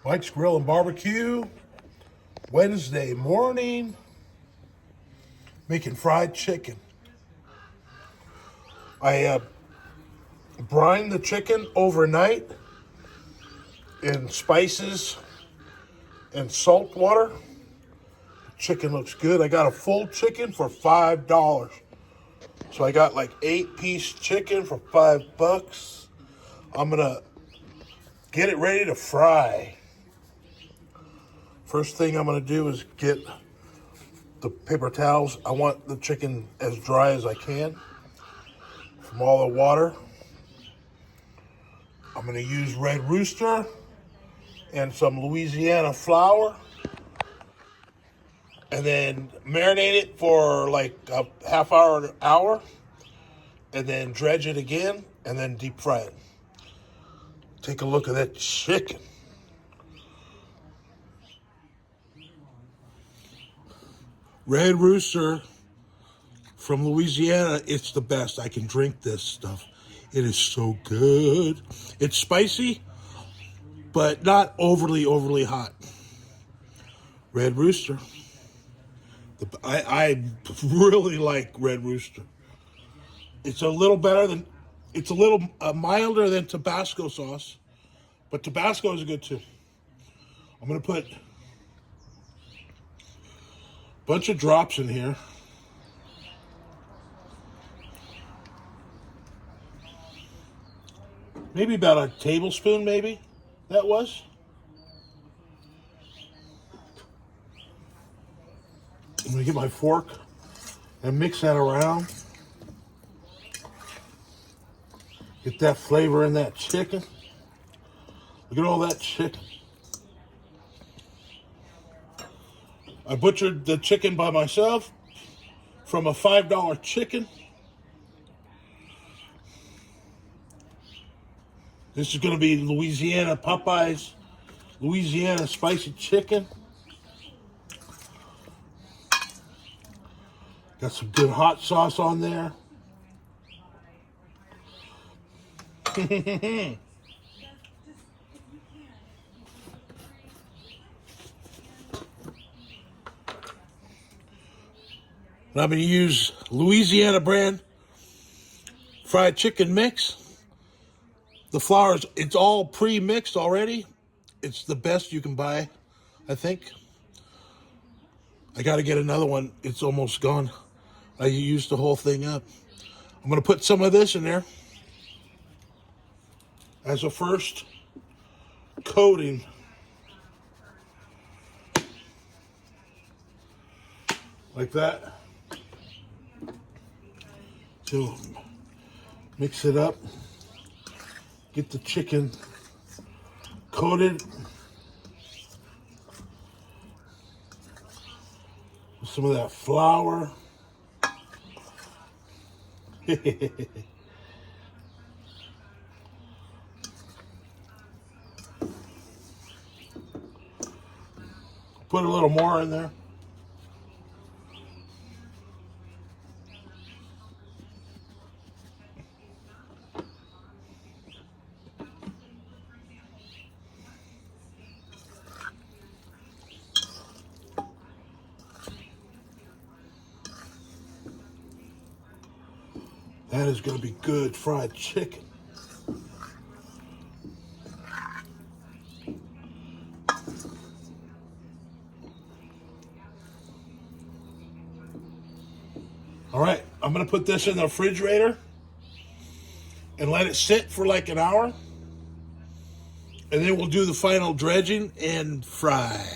Mike's Grill and Barbecue, Wednesday morning, making fried chicken. I brined the chicken overnight in spices and salt water. Chicken looks good. I got a full chicken for $5. So I got like 8-piece chicken for $5. I'm gonna get it ready to fry. First thing I'm gonna do is get the paper towels. I want the chicken as dry as I can from all the water. I'm gonna use Red Rooster and some Louisiana flour, and then marinate it for like a half hour to an hour, and then dredge it again, and then deep fry it. Take a look at that chicken. Red Rooster from Louisiana, it's the best. I can drink this stuff. It is so good. It's spicy, but not overly hot. Red Rooster. I really like Red Rooster. It's a little milder than Tabasco sauce, but Tabasco is good too. I'm gonna put a bunch of drops in here. Maybe about a tablespoon, maybe that was. I'm gonna get my fork and mix that around. Get that flavor in that chicken. Look at all that chicken. I butchered the chicken by myself from a $5 chicken. This is gonna be Louisiana Popeyes, Louisiana spicy chicken. Got some good hot sauce on there. And I'm going to use Louisiana brand fried chicken mix. The flour, it's all pre-mixed already. It's the best you can buy, I think. I got to get another one. It's almost gone. I used the whole thing up. I'm going to put some of this in there as a first coating. Like that. So mix it up. Get the chicken coated with some of that flour. Put a little more in there. That is going to be good fried chicken. All right, I'm going to put this in the refrigerator and let it sit for like an hour. And then we'll do the final dredging and fry.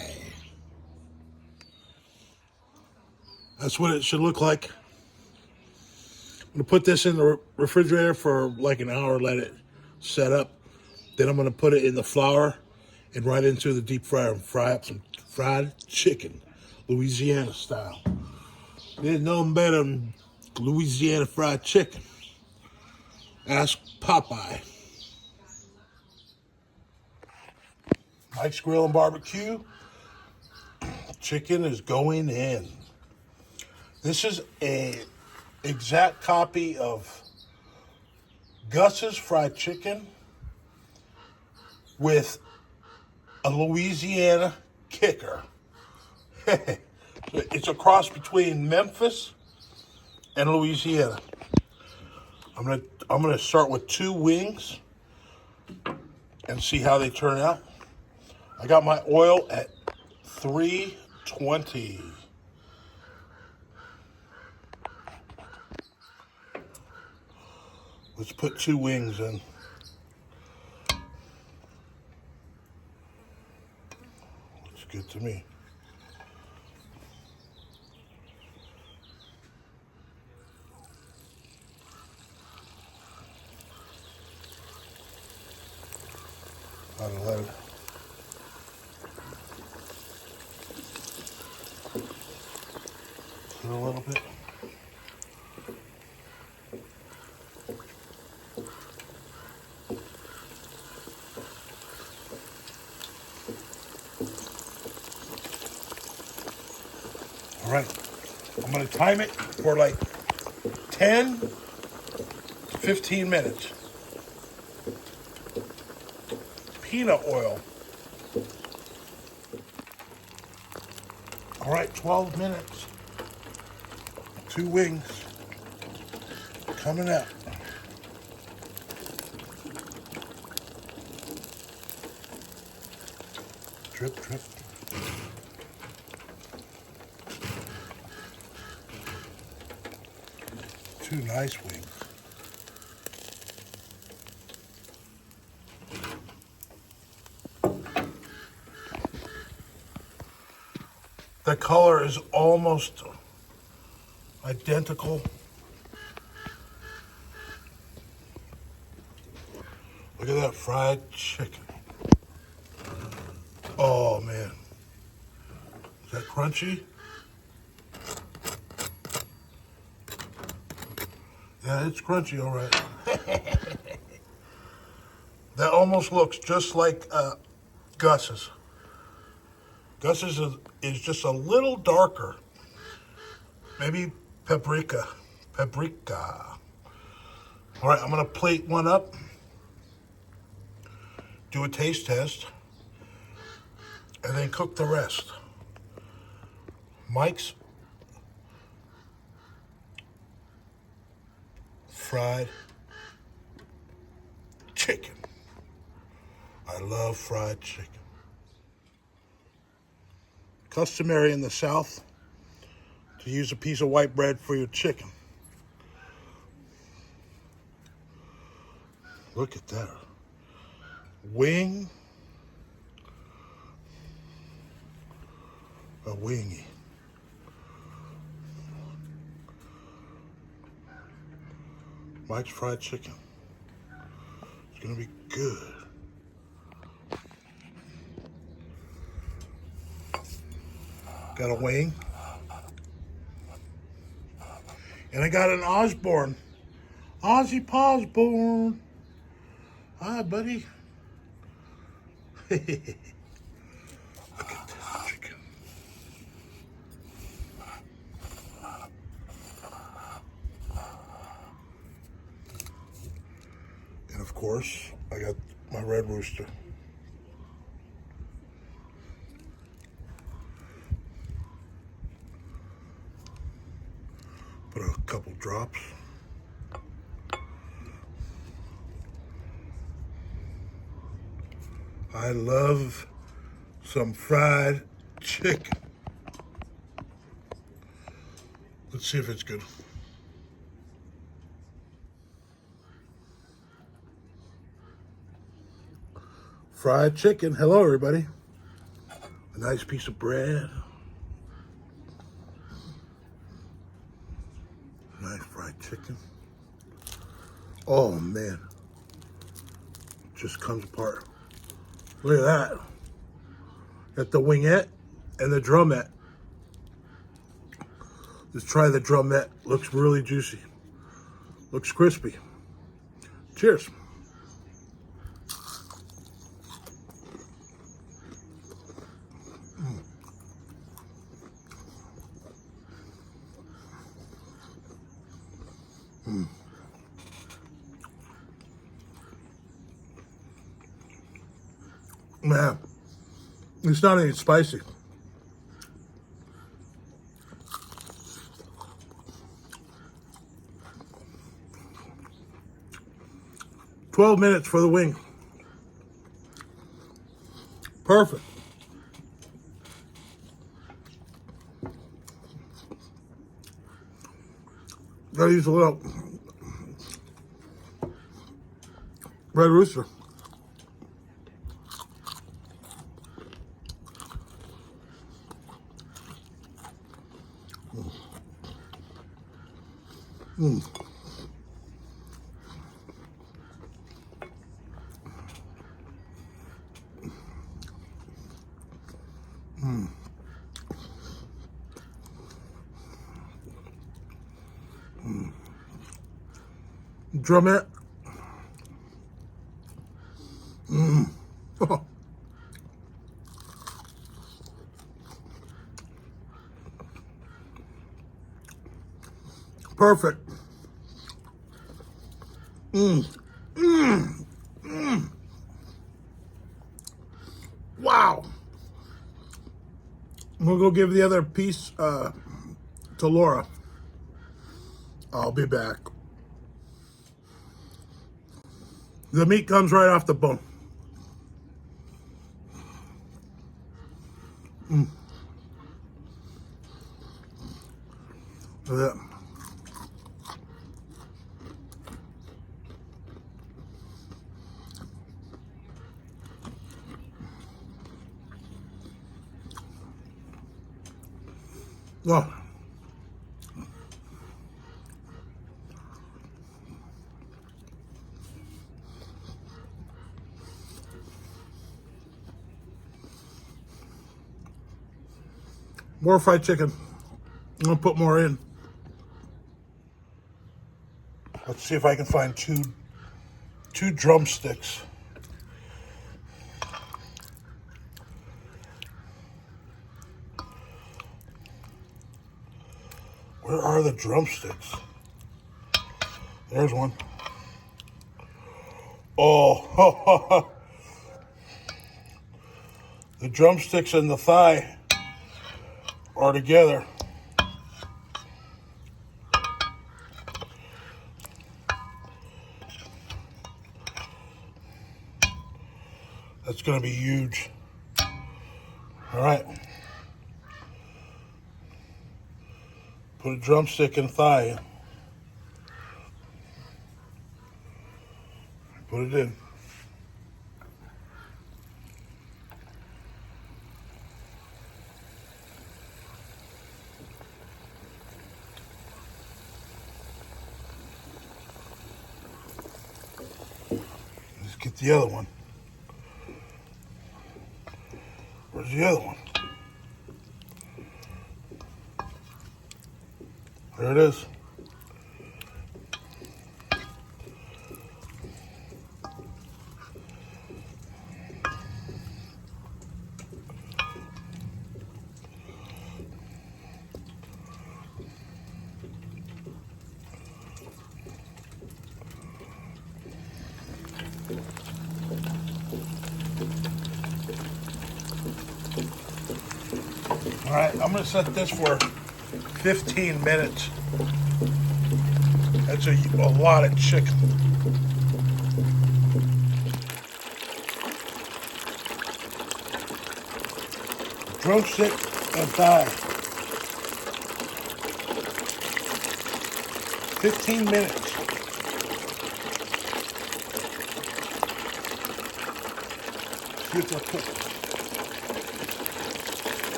That's what it should look like. I'm going to put this in the refrigerator for like an hour, let it set up. Then I'm going to put it in the flour and right into the deep fryer and fry up some fried chicken, Louisiana style. There's nothing better than Louisiana fried chicken. Ask Popeye. Mike's Grill and Barbecue. Chicken is going in. This is a exact copy of Gus's fried chicken with a Louisiana kicker. So it's a cross between Memphis and Louisiana. I'm gonna start with 2 wings and see how they turn out. I got my oil at 320. Let's put 2 wings in. Looks good to me. I'll let it a little bit. All right, I'm gonna time it for like 10 to 15 minutes. Peanut oil. All right, 12 minutes. 2 wings coming out. Drip, drip. Two nice wings. The color is almost identical. Look at that fried chicken. Oh man. Is that crunchy? Yeah, it's crunchy, all right. That almost looks just like Gus's. Gus's is just a little darker. Maybe paprika. Paprika. All right, I'm gonna plate one up. Do a taste test. And then cook the rest. Mike's fried chicken. I love fried chicken. Customary in the South to use a piece of white bread for your chicken. Look at that. Wing. A wingy. Mike's fried chicken. It's gonna be good. Got a wing. And I got an Osborne. Ozzy Posborn. Hi, buddy. Look at this chicken. And of course, I got my red rooster. Put a couple drops. I love some fried chicken. Let's see if it's good. Fried chicken. Hello, everybody. A nice piece of bread. Nice fried chicken. Oh, man. Just comes apart. Look at that. Got the wingette and the drumette. Let's try the drumette. Looks really juicy. Looks crispy. Cheers. Man, It's not any spicy. $12 for the wing. Perfect. Gotta use a little Red Rooster. Drumette. Oh. Perfect. Wow. We'll go give the other piece to Laura. I'll be back. The meat comes right off the bone. Look at that. Oh. More fried chicken. I'm gonna put more in. Let's see if I can find two drumsticks. Where are the drumsticks? There's one. Oh, the drumsticks and the thigh are together. That's gonna be huge. All right. Put a drumstick and thigh in. Put it in. Let's get the other one. Where's the other one? There it is. All right, I'm gonna set this for 15 minutes. That's a lot of chicken. Drumstick and thigh. 15 minutes. See if they're cooked.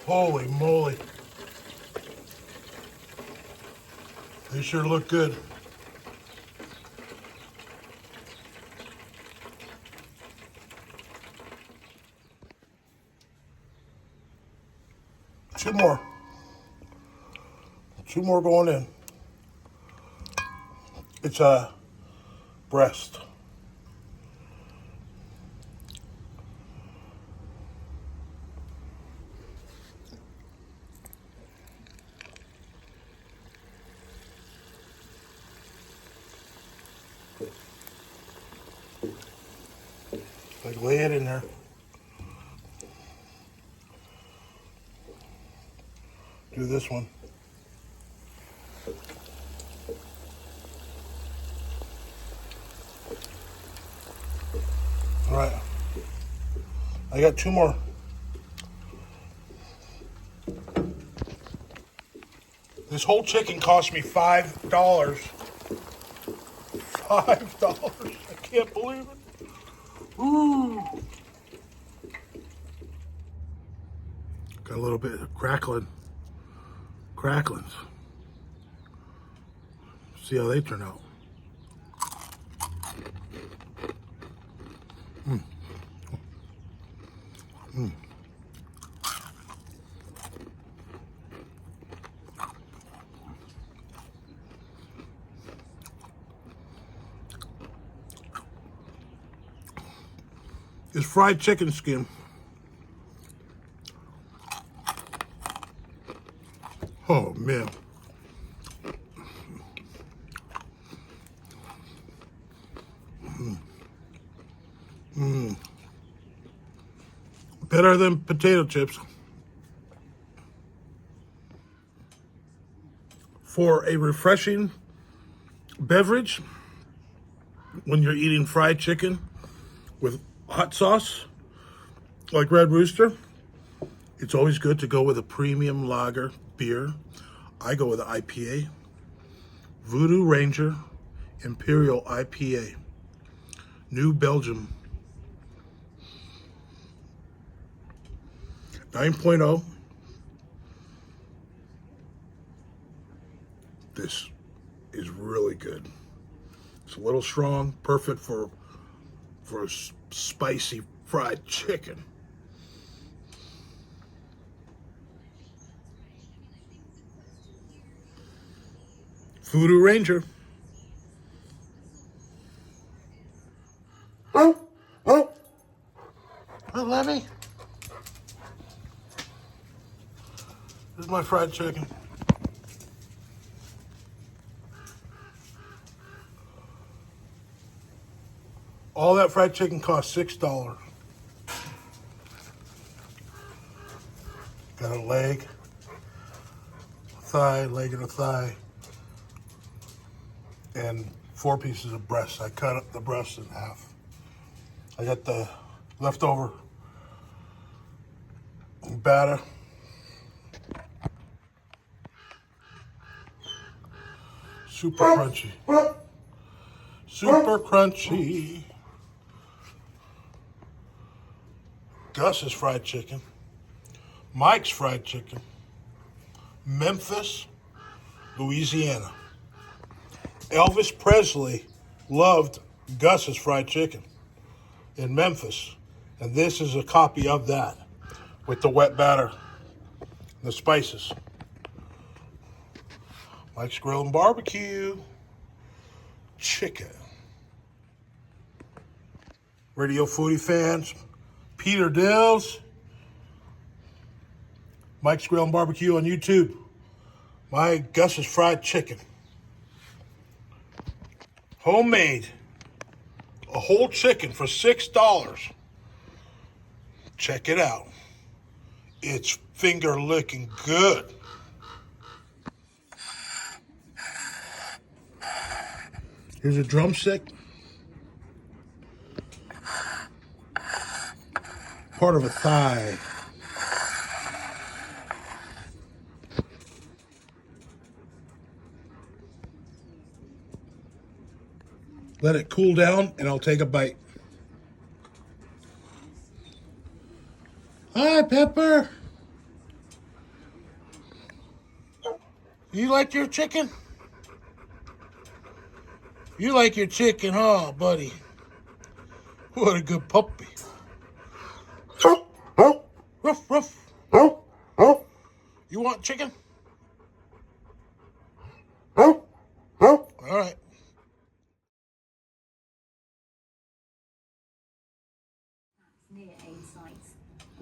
Holy moly. They sure look good. Two more. Two more going in. It's a breast. lay it in there. Do this one. All right. I got 2 more. This whole chicken cost me $5. $5. I can't believe it. Ooh. Got a little bit of cracklings. See how they turn out. It's fried chicken skin. Oh man. Better than potato chips. For a refreshing beverage, when you're eating fried chicken with hot sauce, like Red Rooster, it's always good to go with a premium lager beer. I go with an IPA, Voodoo Ranger Imperial IPA, New Belgium, 9.0. This is really good. It's a little strong, perfect for a spicy fried chicken. Voodoo Ranger. Oh, Lemmy. This is my fried chicken. All that fried chicken cost $6. Got a leg, thigh, leg and a thigh, and 4 pieces of breast. I cut up the breast in half. I got the leftover batter. Super crunchy. Super crunchy. Gus's fried chicken. Mike's fried chicken. Memphis, Louisiana. Elvis Presley loved Gus's fried chicken in Memphis. And this is a copy of that with the wet batter, the spices. Mike's Grill and Barbecue. Chicken. Radio Foodie fans, Peter Dills, Mike's Grill and Barbecue on YouTube. My Gus's fried chicken. Homemade. A whole chicken for $6. Check it out. It's finger licking good. Here's a drumstick. Part of a thigh. Let it cool down and I'll take a bite. Hi, Pepper. You like your chicken? You like your chicken, huh, buddy? What a good puppy. Ruff, ruff. You want chicken? All right. Near aid sites.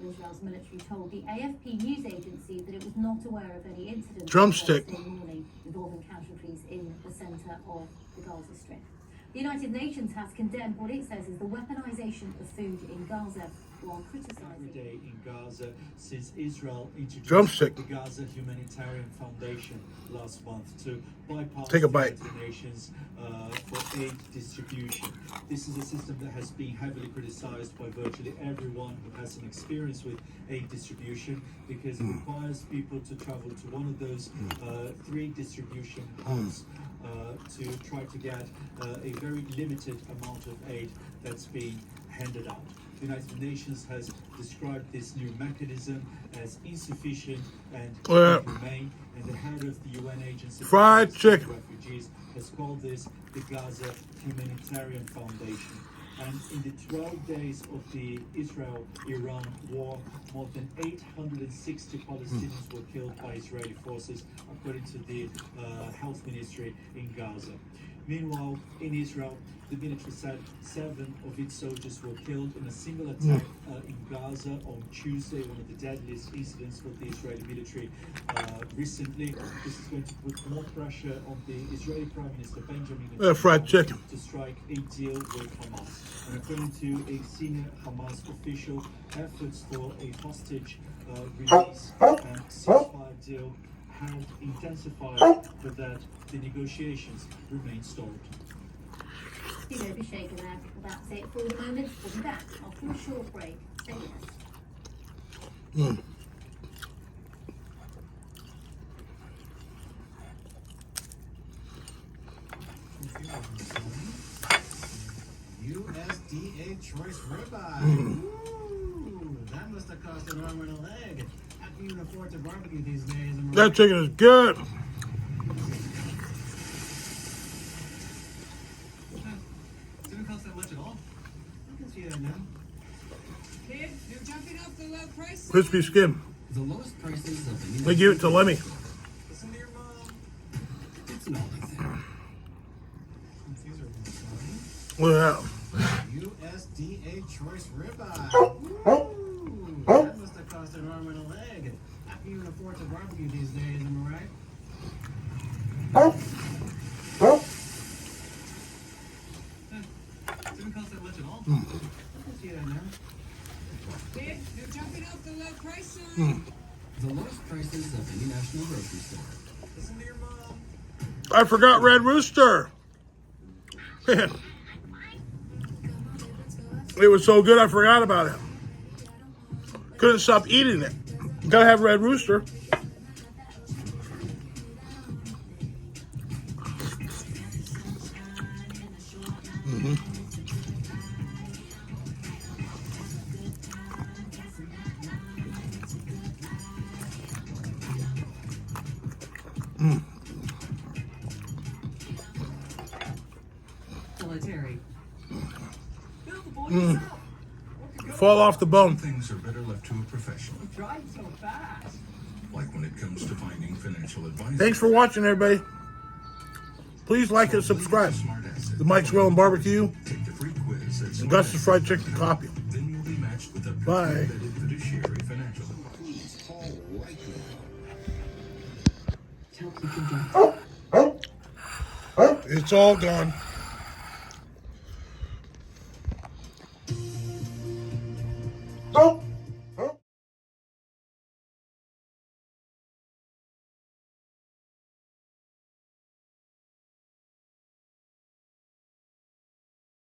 Israel's military told the AFP news agency that it was not aware of any incidents Drumstick Thursday morning involving casualties in the centre of the Gaza Strip. The United Nations has condemned what it says is the weaponization of food in Gaza, while Every criticizing... day in Gaza since Israel introduced Drumstick. the Gaza Humanitarian Foundation last month to bypass Take a the bite. United Nations for aid distribution. This is a system that has been heavily criticized by virtually everyone who has some experience with aid distribution because it requires people to travel to one of those 3 distribution hubs to try to get a very limited amount of aid that's being handed out. The United Nations has described this new mechanism as insufficient and inhumane, and the head of the UN Agency for Fried chicken. Refugees has called this the Gaza Humanitarian Foundation. And in the 12 days of the Israel-Iran war, more than 860 Palestinians were killed by Israeli forces, according to the health ministry in Gaza. Meanwhile, in Israel, the military said 7 of its soldiers were killed in a single attack in Gaza on Tuesday, one of the deadliest incidents for the Israeli military recently. This is going to put more pressure on the Israeli Prime Minister Benjamin fried chicken. to strike a deal with Hamas. And according to a senior Hamas official, efforts for a hostage release and ceasefire deal have intensified, but that the negotiations remain stalled. Don't be shaken there. Well, that's it for the moment. We'll be back after a short break. Stay with us. USDA choice ribeye. Ooh, that must have cost an arm and a leg. How can you afford to barbecue these days? That chicken is good. Didn't cost that much at all. I can see that now. Kid, you're jumping up the low price. Crispy skin. The lowest prices of the They give it to Lemmy. Listen to your mom. It's an oldie thing. These are Look at that. USDA choice ribeye. Ooh, that must have cost an arm and a leg. How can you afford to barbecue these days? Am I right? Didn't cost that much at all. I can see that now. Kid, you're jumping up the low price sign. The lowest prices of any national grocery store. Listen to your mom. I forgot Red Rooster. Man. It was so good I forgot about it. Couldn't stop eating it. Gotta have Red Rooster. Military. Fall off the bone. Things are better left to a professional, Drive so fast. like when it comes to finding financial advice. Thanks for watching, everybody. Please like and subscribe. Smart asset. The Mike's Grill and Barbecue Take the free quiz at and Gus's Fried Chicken Copy. Then you'll be matched with a Bye. vetted fiduciary financial advice. It's all gone.